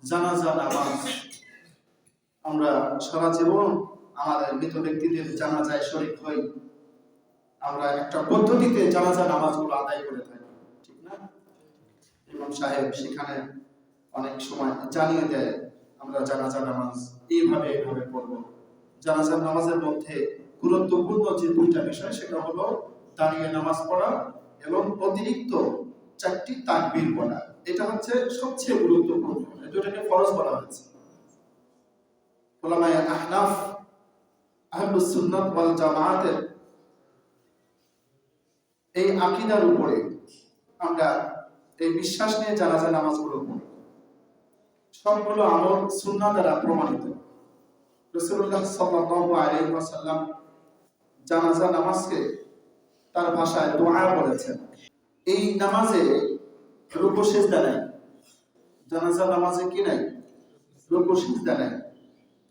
জানাজা নামাজ আমরা সারা জীবন আমাদের মৃত ব্যক্তিদের জানাজায় শরীক হই। আমরা একটা পদ্ধতিতে জানাজা নামাজগুলো আদায় করে থাকি, ঠিক না? ইমাম সাহেব সেখানে অনেক সময় জানিয়ে দেয় আমরা জানাজা নামাজ এইভাবে পড়ব। জানাজা নামাজের মধ্যে গুরুত্বপূর্ণ যে দুইটা বিষয়, সেটা হলো দাঁড়িয়ে নামাজ পড়া এবং অতিরিক্ত 4টি তাকবীর পড়া। এটা হচ্ছে সবচেয়ে গুরুত্বপূর্ণ, দুটোকে ফরজ বলা হয়েছে। উলামায়ে আহনাফ আহলুস সুন্নাত ওয়াল জামায়াতের এই আকীদার উপরে আমরা এই বিশ্বাস নিয়ে জানাজা নামাজগুলো পড়ি। সবগুলো আমল সুন্নাহ দ্বারা প্রমাণিত। রাসূলুল্লাহ সাল্লাল্লাহু আলাইহি ওয়াসাল্লাম জানাজা নামাজকে তার ভাষায় দোয়া বলেছেন। এই নামাজে রুকু সিজদা নাই। জানাজা নামাজে কি নাই? রুকু সিজদা নাই।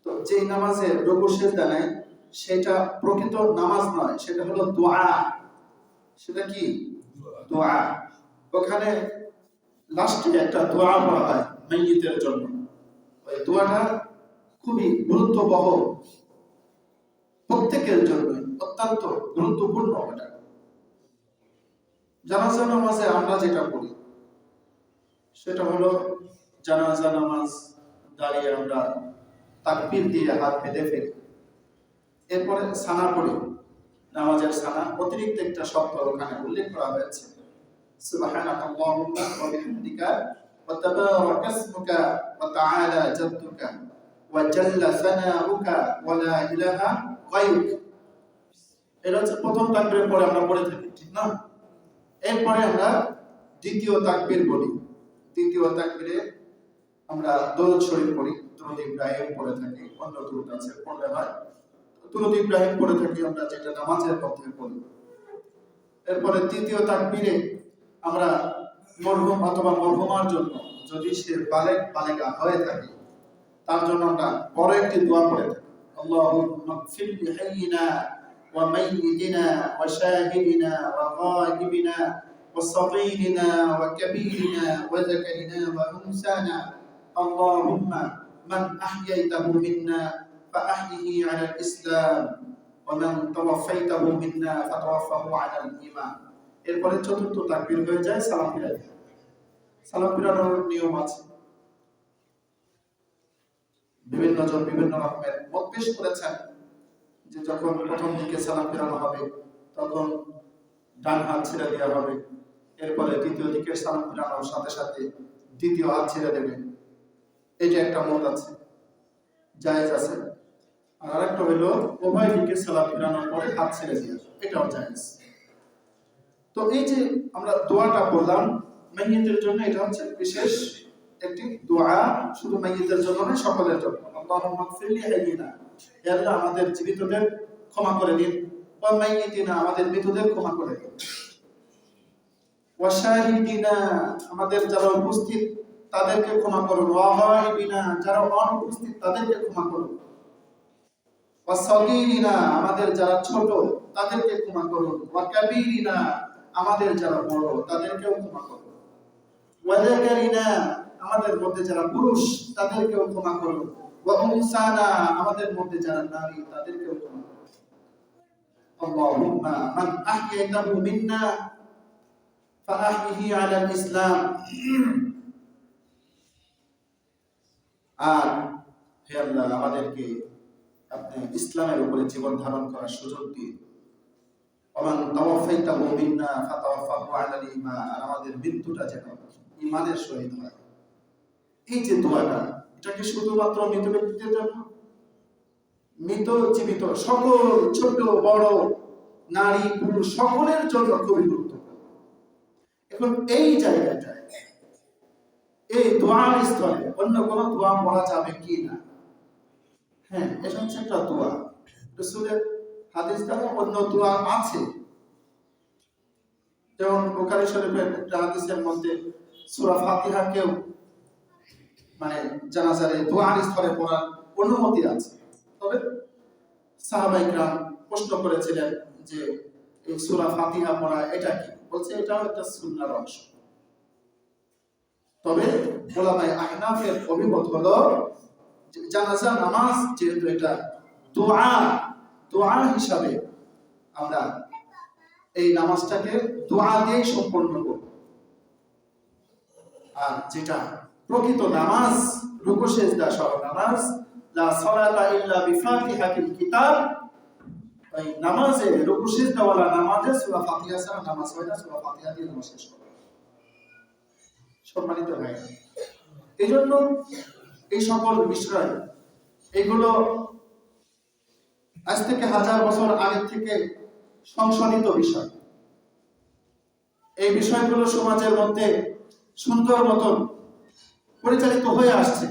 তো যেই নামাজে রুকু সিজদা নাই সেটা প্রকৃত নামাজ নয়, সেটা হলো দোয়া। সেটা কি? দোয়া। ওখানে লাস্টে একটা দোয়া পড়া হয় মাইয়িতের জন্য। ওই দোয়াটা খুবই গুরুত্ববহ, প্রত্যেকের জন্য অত্যন্ত গুরুত্বপূর্ণ। এটা জানাজা নামাজে আমরা যেটা পড়ি সেটা হলো জানাজা নামাজ দাঁড়িয়ে আমরা তাকবীর দিয়ে হাত বেঁধে ফেলি। এরপরে সানা পড়ি, নামাজের সানা। অতিরিক্ত একটা শব্দ ওখানে উল্লেখ করা হয়েছে, সুবহানাকাল্লাহুম্মা ওয়া বিহামদিকা ওয়া তাবারাকা ইসমুকা ওয়া তাআলা জাদ্দুকা ওয়া জাল্লা সানাউকা ওয়া লা ইলাহা গায়রুক। এটা হচ্ছে প্রথম তাকবীরের পরে আমরা পড়ে থাকি, ঠিক না? এরপরে আমরা দ্বিতীয় তাকবীর বলি। দ্বিতীয় তাকবীরে আমরা দরুদ শরীফ পড়ি, দরুদ ইব্রাহিম পড়ে থাকি। অন্য দরুদ আছে পড়লে হয়, দরুদ ইব্রাহিম পড়ে থাকি আমরা, যেটা নামাজের মধ্যে পড়ি। এরপরে তৃতীয় তাকবীরে আমরা মরহুম অথবা মরহুমার জন্য, যদি সে বালেগা হয়ে থাকে, তার জন্য আমরা বড় একটি দোয়া পড়ে থাকি। আল্লাহুম্মা গফির লিহাইয়িনা ওয়া মাইয়িতিনা ওয়া শাহিদিনা ওয়া গায়িবিনা ওয়া সাগীরিনা ওয়া কাবীরিনা ওয়া যাকারিনা ওয়া উনসানা। আল্লাহুম্মা মান আহইয়াইতাহু মিন্না ফাআহইহি আলাল ইসলাম ওয়া মান তাওয়াফাইতাহু মিন্না ফাতাওয়াফাহু আলাল ঈমান। এরপরে চতুর্থ তাকবীর হয়ে যায় সালাম ফিরানো। সালাম ফিরানোর নিয়ম আছে, বিভিন্ন জন বিভিন্ন রকমের মত পেশ করেছেন যে যখন প্রথম দিকে সালাম ফিরানো হবে তখন ডান হাত ছেড়ে দেওয়া হবে। এরপরে দ্বিতীয় দিকে সালাম ফিরানোর সাথে সাথে দ্বিতীয় হাত ছেড়ে দেবে। এটা একটা মত আছে, জায়েজ আছে। আর আরেকটা হলো উভয় দিকে সালাম ফিরানোর পরে হাত ছেড়ে দেওয়া, এটাও জায়েজ। তো এই যে আমরা দোয়াটা বললাম মাইয়িতের জন্য, এটা হচ্ছে বিশেষ একটি দোয়া, শুধু মাইয়িতের জন্য নয়, সকলের জন্য। আল্লাহুম্মা গফির লিহাইয়িনা, হে আল্লাহ আমাদের জীবিতদের ক্ষমা করে দিন, ওয়া মাইয়িতিনা আমাদের মৃতদের ক্ষমা করে দিন, ওয়া শাহিদিনা আমাদের যারা উপস্থিত তাদেরকে ক্ষমা করুন, ওয়া গায়িবিনা যারা অনুপস্থিত তাদেরকে ক্ষমা করুন, ওয়া সাগীরিনা আমাদের যারা ছোট তাদেরকে ক্ষমা করুন, ওয়া কাবীরিনা আমাদের যারা বড় তাদেরকেও ক্ষমা করুন, ওয়া যাকারিনা আমাদের মধ্যে যারা পুরুষ তাদেরকেও ক্ষমা করুন, ওয়া উনসানা আমাদের মধ্যে যারা নারী তাদেরকেও ক্ষমা করুন। আল্লাহুম্মা মান আহইয়াতাহু মিন্না ফাআহইহি আলাল ইসলাম। আর হে আল্লাহ আমাদেরকে আপনি ইসলামের উপরে জীবন ধারণ করার সুযোগ দিন। ওমান তাওয়াফাইতাহু মিন্না ফাতাওয়াফাহু আলাল ঈমান, আর আমাদের মৃত্যুটা যেন ঈমানের সহিত হয়। এই যে দোয়াটা, এটা কি শুধুমাত্র মৃত ব্যক্তিদের জন্য? মৃত জীবিত সকল, ছোট বড়, নারী পুরুষ সকলের জন্য খুবই গুরুত্বপূর্ণ। এখন এই জায়গাটায় এই দোয়ার স্থলে অন্য কোনো দোয়া পড়া যাবে কি না? হ্যাঁ, এটা হচ্ছে একটা দোয়া। রাসূলের হাদিস দ্বারা অন্য দোয়া আছে, যেমন বুখারী শরীফের একটা হাদিসের মধ্যে সূরা ফাতিহাকেও মানে জানাজার দোয়ার স্থলে পড়ার অনুমতি আছে। তবে সাহাবায়ে কিরাম প্রশ্ন করেছিলেন যে এই সূরা ফাতিহা পড়া এটা কি? বলছে এটাও একটা সুন্নাহর অংশ। তবে ওলামায়ে আহনাফের অভিমত হলো জানাজা নামাজ যেহেতু এটা দোয়া হিসাবে আমরা এই নামাজটাকে দোয়া দিয়েই সম্পন্ন করব। আর যেটা প্রকৃত নামাজ রুকু সিজদা সহ নামাজ, লা সালাতা ইল্লা বিফাতিহাতিল কিতাব, এই নামাজে রুকু সিজদা ওয়ালা নামাজে সূরা ফাতিহা ছাড়া নামাজ হয় না, সূরা ফাতিহা দিয়ে নামাজ শেষ করা। সম্মানিত ভাই, এইজন্য এই সকল বিষয় এগুলো আজ থেকে 1000 বছর আগে থেকে সংশোধিত বিষয়। এই বিষয়গুলো সমাজের মধ্যে সুন্দর মতন পরিচালিত হয়ে আসছে।